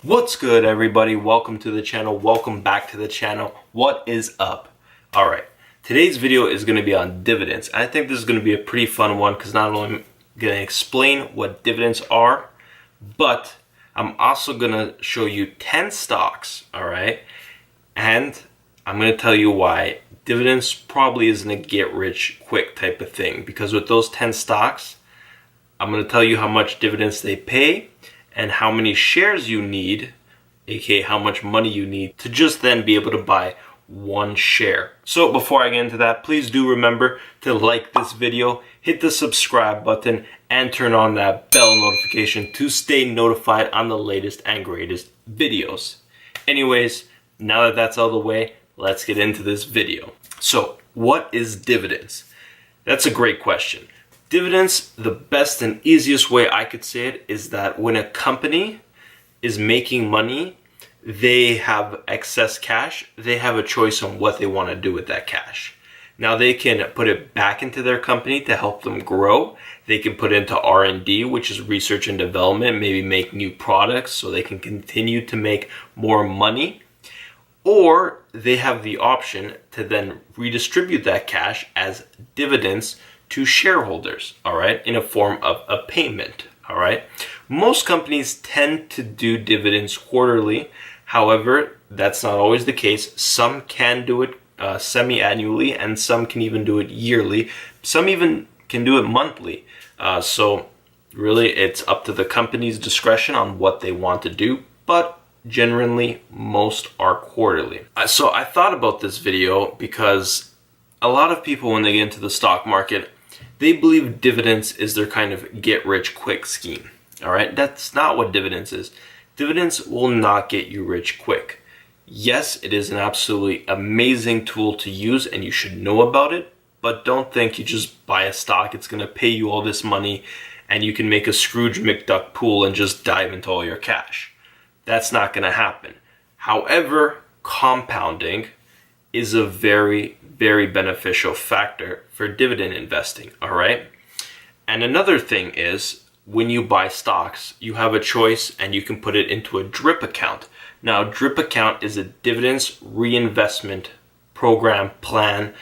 What's good, everybody? Welcome to the channel. Welcome back to the channel. What is up? All right, today's video is going to be on dividends. I think this is going to be a pretty fun one because not only am I going to explain what dividends are, but I'm also going to show you 10 stocks, all right? And I'm going to tell you why dividends probably isn't a get rich quick type of thing, because with those 10 stocks, I'm going to tell you how much dividends they pay and how many shares you need, aka how much money you need to just then be able to buy one share. So before I get into that, please do remember to like this video, hit the subscribe button, and turn on that bell notification to stay notified on the latest and greatest videos. Anyways, now that that's out of the way, let's get into this video. So what is dividends? That's a great question. Dividends, the best and easiest way I could say it is that when a company is making money, they have excess cash, they have a choice on what they want to do with that cash. Now they can put it back into their company to help them grow. They can put it into R&D, which is research and development, maybe make new products so they can continue to make more money. Or they have the option to then redistribute that cash as dividends to shareholders, all right, in a form of a payment, all right. Most companies tend to do dividends quarterly. However, that's not always the case. Some can do it semi-annually, and some can even do it yearly. Some even can do it monthly. So really, it's up to the company's discretion on what they want to do, but generally, most are quarterly. So I thought about this video because a lot of people, when they get into the stock market, they believe dividends is their kind of get-rich-quick scheme. All right, that's not what dividends is. Dividends will not get you rich quick. Yes, it is an absolutely amazing tool to use, and you should know about it. But don't think you just buy a stock, it's going to pay you all this money, and you can make a Scrooge McDuck pool and just dive into all your cash. That's not going to happen. However, compounding is a very, very beneficial factor for dividend investing, all right? And another thing is, when you buy stocks, you have a choice and you can put it into a DRIP account. Now, DRIP account is a dividends reinvestment program plan.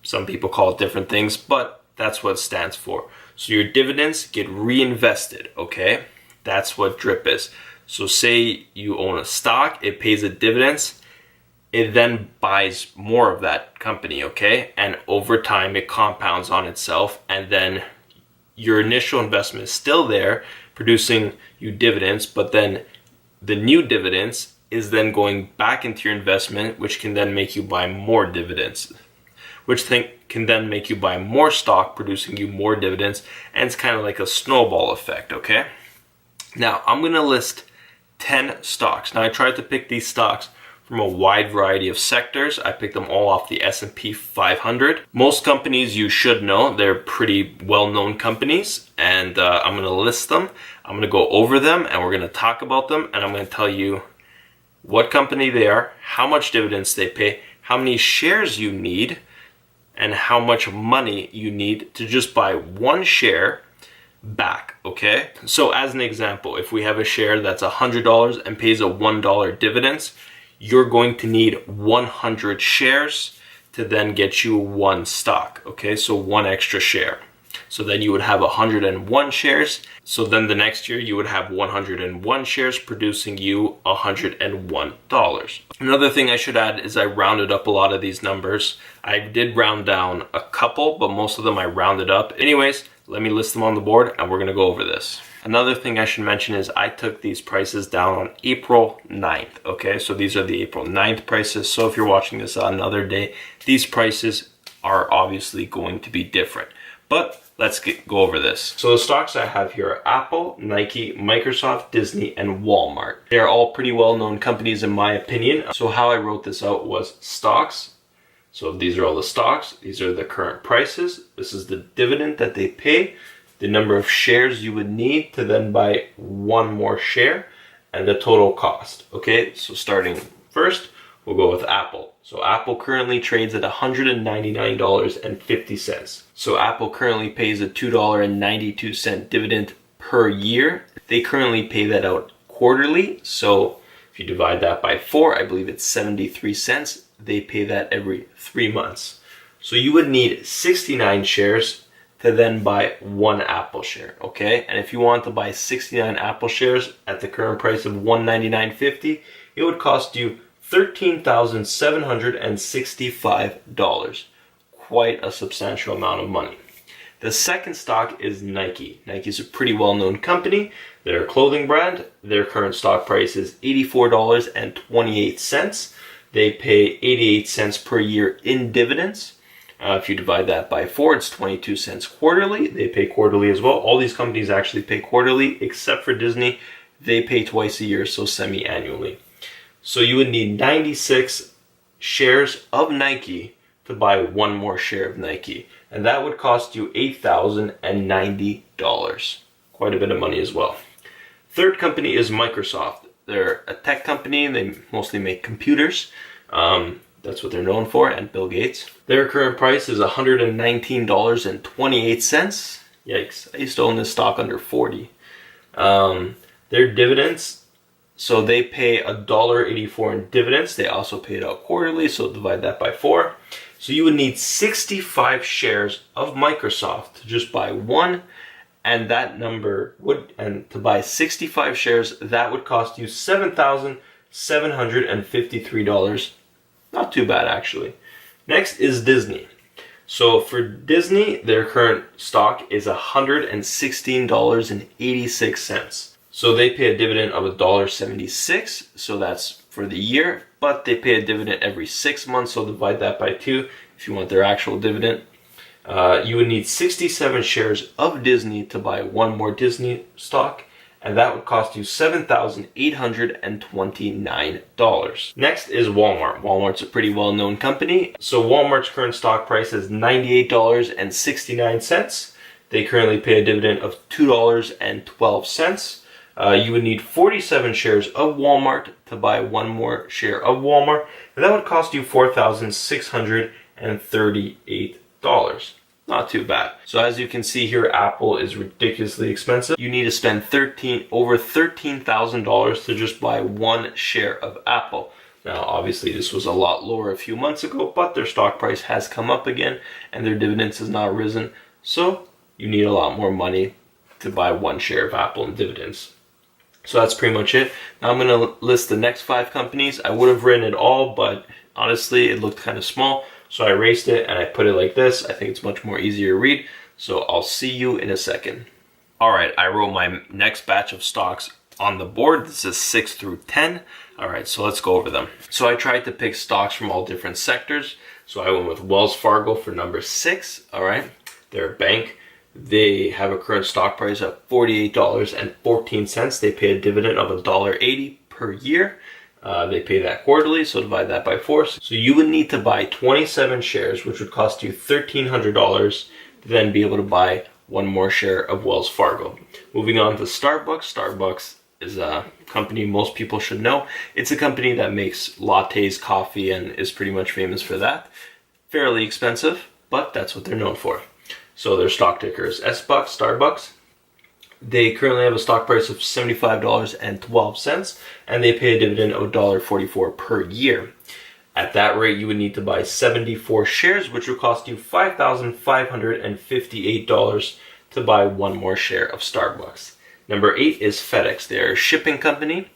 Some people call it different things, but that's what it stands for. So your dividends get reinvested, okay? That's what DRIP is. So say you own a stock, it pays a dividends, it then buys more of that company, okay? And over time, it compounds on itself, and then your initial investment is still there, producing you dividends, but then the new dividends is then going back into your investment, which can then make you buy more dividends, which can then make you buy more stock, producing you more dividends, and it's kind of like a snowball effect, okay? Now, I'm gonna list 10 stocks. Now, I tried to pick these stocks from a wide variety of sectors. I picked them all off the S&P 500. Most companies you should know, they're pretty well-known companies, and I'm going to list them. I'm going to go over them, and we're going to talk about them, and I'm going to tell you what company they are, how much dividends they pay, how many shares you need, and how much money you need to just buy one share back, okay? So as an example, if we have a share that's $100 and pays a $1 dividends, you're going to need 100 shares to then get you one stock, okay? So one extra share. So then you would have 101 shares. So then the next year you would have 101 shares, producing you $101. Another thing I should add is I rounded up a lot of these numbers. I did round down a couple, but most of them I rounded up. Anyways, let me list them on the board and we're gonna go over this. Another thing I should mention is I took these prices down on April 9th, okay? So these are the April 9th prices. So if you're watching this on another day, these prices are obviously going to be different. But let's go over this. So the stocks I have here are Apple, Nike, Microsoft, Disney, and Walmart. They're all pretty well-known companies in my opinion. So how I wrote this out was stocks. So these are all the stocks. These are the current prices. This is the dividend that they pay, the number of shares you would need to then buy one more share, and the total cost. Okay, so starting first, we'll go with Apple. So Apple currently trades at $199.50. So Apple currently pays a $2.92 dividend per year. They currently pay that out quarterly. So you divide that by 4, I believe it's 73 cents. They pay that every 3 months. So you would need 69 shares to then buy 1 Apple share, okay? And if you want to buy 69 Apple shares at the current price of $199.50, it would cost you $13,765. Quite a substantial amount of money. The second stock is Nike. Nike is a pretty well-known company. They're a clothing brand. Their current stock price is $84.28. They pay 88 cents per year in dividends. If you divide that by 4, it's 22 cents quarterly. They pay quarterly as well. All these companies actually pay quarterly, except for Disney. They pay twice a year, so semi-annually. So you would need 96 shares of Nike to buy 1 more share of Nike. And that would cost you $8,090. Quite a bit of money as well. Third company is Microsoft. They're a tech company. They mostly make computers. That's what they're known for, and Bill Gates. Their current price is $119.28. Yikes, I used to own this stock under 40. Their dividends, so they pay $1.84 in dividends. They also pay it out quarterly, so divide that by 4. So you would need 65 shares of Microsoft to just buy 1, and that number would, and to buy 65 shares, that would cost you $7,753. Not too bad, actually. Next is Disney. So for Disney, their current stock is $116.86. So they pay a dividend of $1.76. So that's for the year, but they pay a dividend every 6 months. So divide that by 2 if you want their actual dividend. You would need 67 shares of Disney to buy 1 more Disney stock, and that would cost you $7,829. Next is Walmart. Walmart's a pretty well-known company. So Walmart's current stock price is $98.69. They currently pay a dividend of $2.12. You would need 47 shares of Walmart to buy 1 more share of Walmart, and that would cost you $4,638. Not too bad. So as you can see here, Apple is ridiculously expensive. You need to spend over $13,000 to just buy 1 share of Apple. Now, obviously, this was a lot lower a few months ago, but their stock price has come up again, and their dividends has not risen. So you need a lot more money to buy 1 share of Apple in dividends. So that's pretty much it. Now I'm going to list the next 5 companies. I would have written it all, but honestly, it looked kind of small. So I erased it and I put it like this. I think it's much more easier to read. So I'll see you in a second. All right, I wrote my next batch of stocks on the board. This is 6 through 10. All right, so let's go over them. So I tried to pick stocks from all different sectors. So I went with Wells Fargo for number 6. All right, they're a bank. They have a current stock price of $48.14. They pay a dividend of $1.80 per year. They pay that quarterly, so divide that by 4. So you would need to buy 27 shares, which would cost you $1,300 to then be able to buy 1 more share of Wells Fargo. Moving on to Starbucks. Starbucks is a company most people should know. It's a company that makes lattes, coffee, and is pretty much famous for that. Fairly expensive, but that's what they're known for. So their stock ticker is SBUCK, Starbucks. They currently have a stock price of $75.12, and they pay a dividend of $1.44 per year. At that rate, you would need to buy 74 shares, which would cost you $5,558 to buy 1 more share of Starbucks. Number 8 is FedEx. They're a shipping company.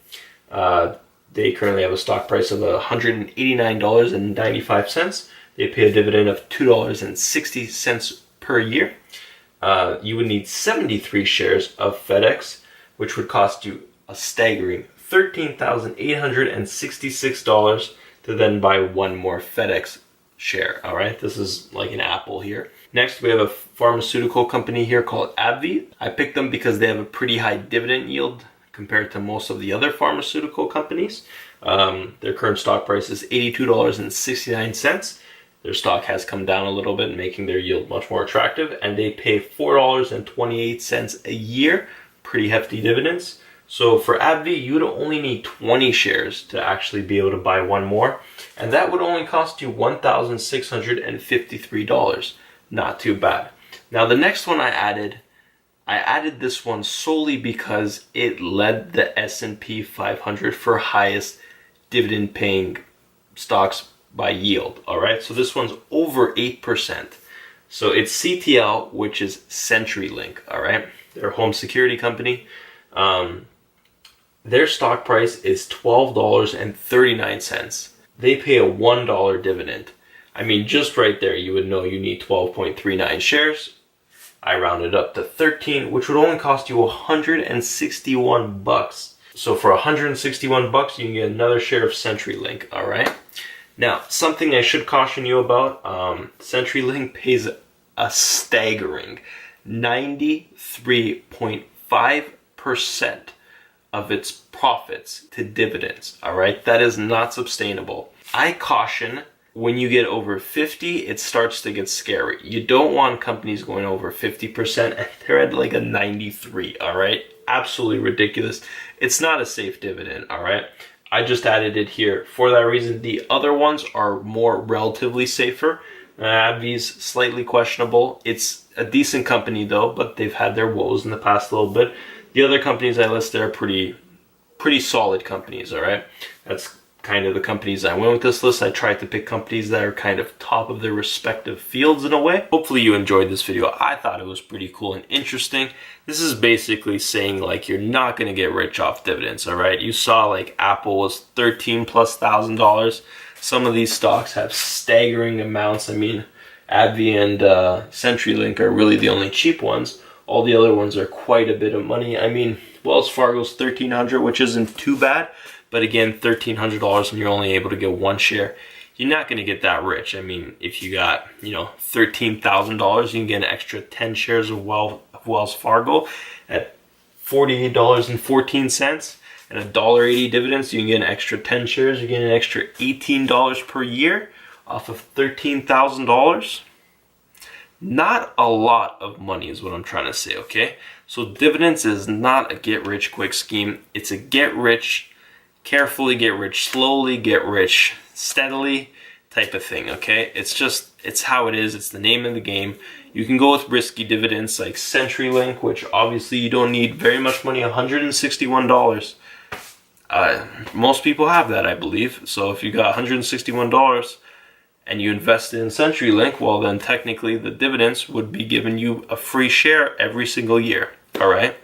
They currently have a stock price of $189.95. They pay a dividend of $2.60 per year. You would need 73 shares of FedEx, which would cost you a staggering $13,866 to then buy 1 more FedEx share. All right, this is like an Apple here. Next, we have a pharmaceutical company here called AbbVie. I picked them because they have a pretty high dividend yield compared to most of the other pharmaceutical companies. Their current stock price is $82.69. Their stock has come down a little bit, making their yield much more attractive, and they pay $4.28 a year, pretty hefty dividends. So for AbbVie, you would only need 20 shares to actually be able to buy 1 more, and that would only cost you $1,653. Not too bad. Now the next one I added I added this one solely because it led the S&P 500 for highest dividend paying stocks by yield. All right, so this one's over 8%. So it's CTL, which is CenturyLink. All right, they're a home security company. Their stock price is $12.39. They pay a $1 dividend. I mean, just right there, you would know you need 12.39 shares. I rounded up to 13, which would only cost you $161. So for $161, you can get another share of CenturyLink. All right. Now, something I should caution you about: CenturyLink pays a staggering 93.5% of its profits to dividends. All right, that is not sustainable. I caution, when you get over 50, it starts to get scary. You don't want companies going over 50%, and they're at like a 93. All right, absolutely ridiculous. It's not a safe dividend. All right, I just added it here for that reason. The other ones are more relatively safer. AbbVie's slightly questionable. It's a decent company though, but they've had their woes in the past a little bit. The other companies I listed are pretty solid companies. All right, that's kind of the companies I went with this list. I tried to pick companies that are kind of top of their respective fields in a way. Hopefully you enjoyed this video. I thought it was pretty cool and interesting. This is basically saying like you're not going to get rich off dividends. All right, you saw like Apple was $13,000+. Some of these stocks have staggering amounts. I mean, AbbVie and CenturyLink are really the only cheap ones. All the other ones are quite a bit of money. I mean, Wells Fargo's $1,300, which isn't too bad. But again, $1,300 and you're only able to get one share. You're not going to get that rich. I mean, if you got, $13,000, you can get an extra 10 shares of Wells Fargo at $48.14 and $1.80 dividends. So you can get an extra 10 shares. You get an extra $18 per year off of $13,000. Not a lot of money is what I'm trying to say, okay? So dividends is not a get rich quick scheme. It's a get rich carefully, get rich slowly, get rich steadily type of thing, okay? It's how it is. It's the name of the game. You can go with risky dividends like CenturyLink, which obviously you don't need very much money, $161. Most people have that, I believe. So if you got $161 and you invested in CenturyLink, well then technically the dividends would be giving you a free share every single year, all right?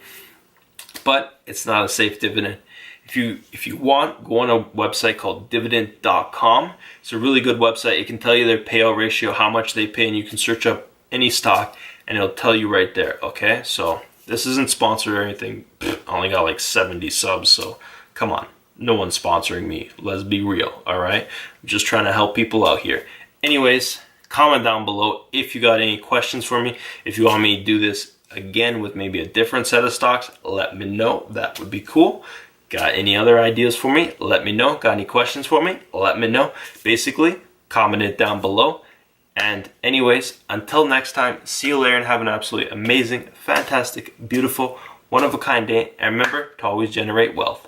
But it's not a safe dividend. If you want, go on a website called dividend.com. It's a really good website. It can tell you their payout ratio, how much they pay, and you can search up any stock and it'll tell you right there, okay? So this isn't sponsored or anything. I only got like 70 subs, so come on. No one's sponsoring me. Let's be real, all right? I'm just trying to help people out here. Anyways, comment down below if you got any questions for me. If you want me to do this again with maybe a different set of stocks, let me know. That would be cool. Got any other ideas for me? Let me know. Got any questions for me? Let me know. Basically, comment it down below. And anyways, until next time, see you later and have an absolutely amazing, fantastic, beautiful, one-of-a-kind day. And remember to always generate wealth.